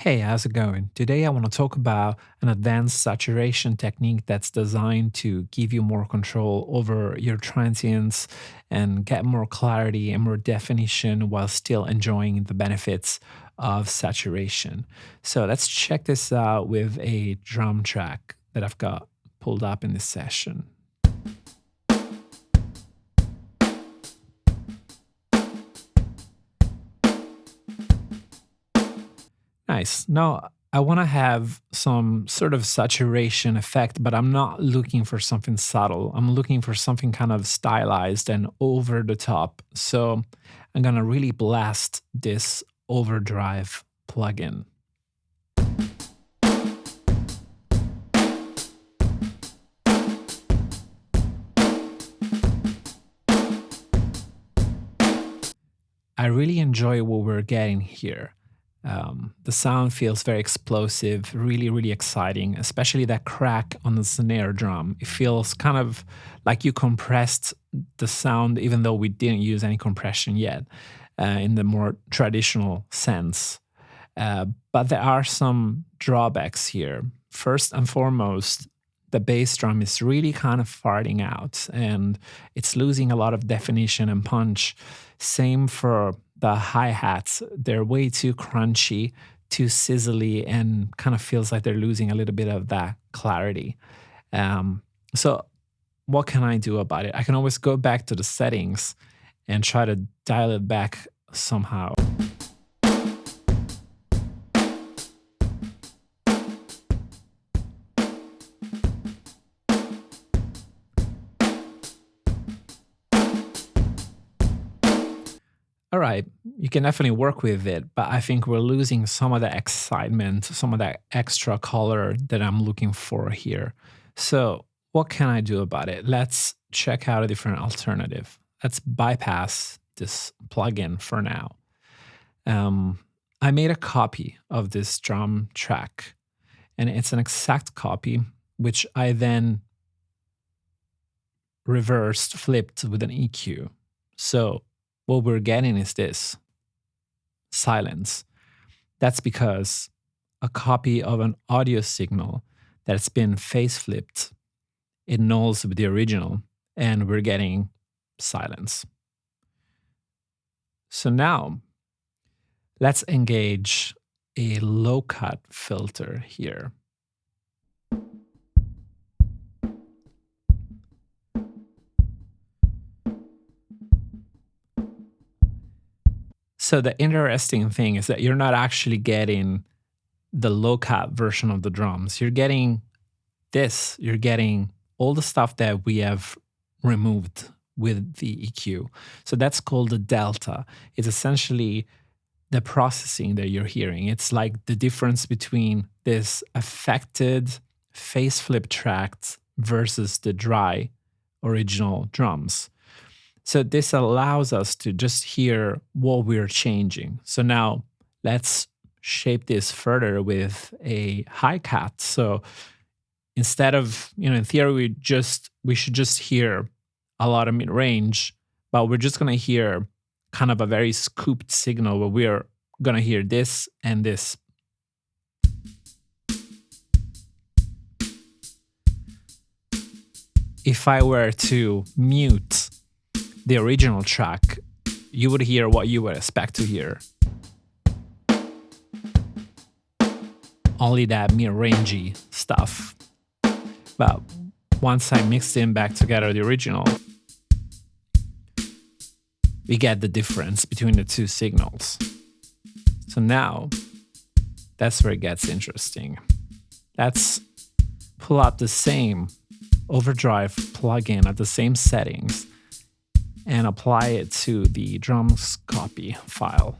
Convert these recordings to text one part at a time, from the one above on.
Hey, how's it going? Today I want to talk about an advanced saturation technique that's designed to give you more control over your transients and get more clarity and more definition while still enjoying the benefits of saturation. So let's check this out with a drum track that I've got pulled up in this session. Nice. Now, I want to have some sort of saturation effect, but I'm not looking for something subtle. I'm looking for something kind of stylized and over the top. So I'm going to really blast this overdrive plugin. I really enjoy what we're getting here. The sound feels very explosive, really, really exciting, especially that crack on the snare drum. It feels kind of like you compressed the sound, even though we didn't use any compression yet, in the more traditional sense. But there are some drawbacks here. First and foremost, the bass drum is really kind of farting out and it's losing a lot of definition and punch. Same for the hi hats. They're way too crunchy, too sizzly, and kind of feels like they're losing a little bit of that clarity. So, what can I do about it? I can always go back to the settings and try to dial it back somehow. All right, you can definitely work with it, but I think we're losing some of the excitement, some of that extra color that I'm looking for here. So, what can I do about it? Let's check out a different alternative. Let's bypass this plugin for now. Um, I made a copy of this drum track, and it's an exact copy, which I then reversed, flipped with an EQ. So, what we're getting is this silence. That's because a copy of an audio signal that's been face flipped, it nulls with the original, and we're getting silence. So now let's engage a low cut filter here. So the interesting thing is that you're not actually getting the low cut version of the drums. You're getting this, you're getting all the stuff that we have removed with the EQ. So that's called the delta. It's essentially the processing that you're hearing. It's like the difference between this affected face flip track versus the dry original drums. So this allows us to just hear what we're changing. So now let's shape this further with a hi cat. So instead of, in theory, we should just hear a lot of mid range, but we're just gonna hear kind of a very scooped signal where we're gonna hear this and this. If I were to mute the original track, you would hear what you would expect to hear. Only that mid-rangey stuff. But once I mixed in back together the original, we get the difference between the two signals. So now, that's where it gets interesting. Let's pull up the same overdrive plugin at the same settings and apply it to the drums copy file.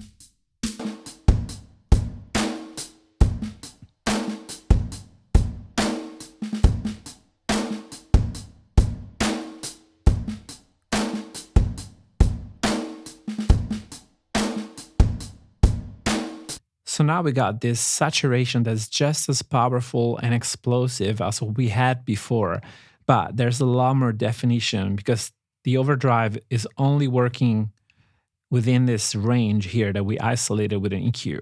So now we got this saturation that's just as powerful and explosive as what we had before, but there's a lot more definition because the overdrive is only working within this range here that we isolated with an EQ.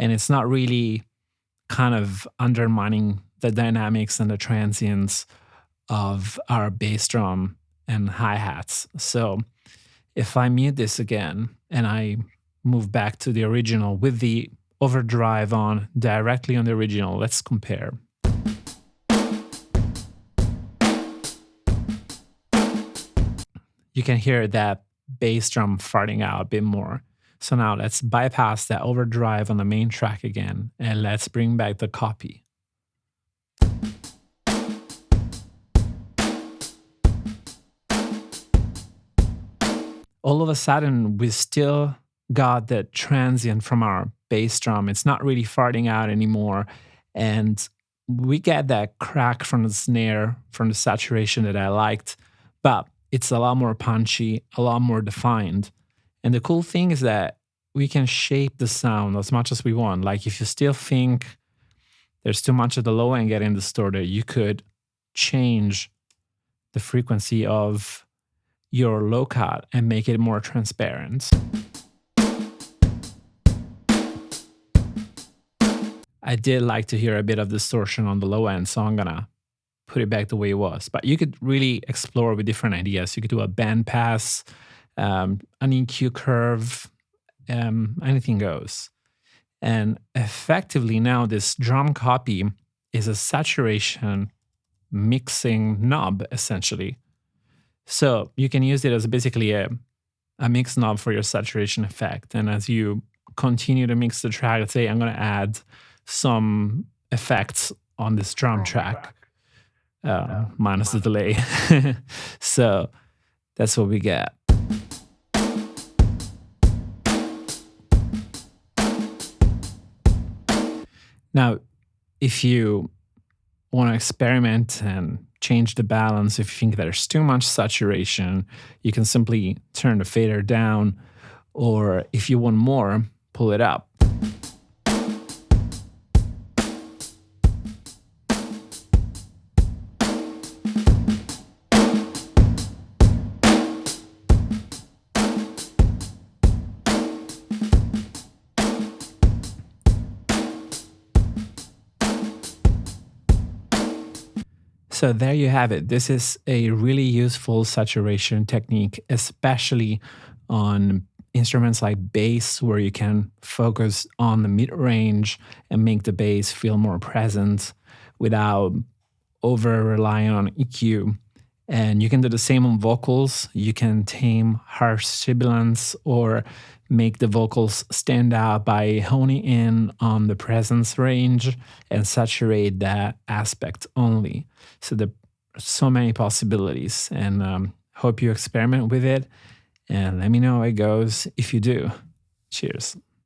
and it's not really kind of undermining the dynamics and the transients of our bass drum and hi-hats. So if I mute this again and I move back to the original with the overdrive on directly on the original, let's compare. You can hear that bass drum farting out a bit more. So now let's bypass that overdrive on the main track again, and let's bring back the copy. All of a sudden, we still got that transient from our bass drum. It's not really farting out anymore. And we get that crack from the snare, from the saturation that I liked, but it's a lot more punchy, a lot more defined. And the cool thing is that we can shape the sound as much as we want. Like if you still think there's too much at the low end getting distorted, you could change the frequency of your low cut and make it more transparent. I did like to hear a bit of distortion on the low end, so I'm gonna put it back the way it was. But you could really explore with different ideas. You could do a band pass, an EQ curve, anything goes. And effectively now this drum copy is a saturation mixing knob, essentially. So you can use it as basically a mix knob for your saturation effect. And as you continue to mix the track, let's say I'm going to add some effects on this drum track, minus the delay. So that's what we get. Now, if you want to experiment and change the balance, if you think there's too much saturation, you can simply turn the fader down, or if you want more, pull it up. So there you have it. This is a really useful saturation technique, especially on instruments like bass, where you can focus on the mid-range and make the bass feel more present without over relying on EQ. And you can do the same on vocals. You can tame harsh sibilants or make the vocals stand out by honing in on the presence range and saturate that aspect only. So there are so many possibilities, and hope you experiment with it and let me know how it goes if you do. Cheers.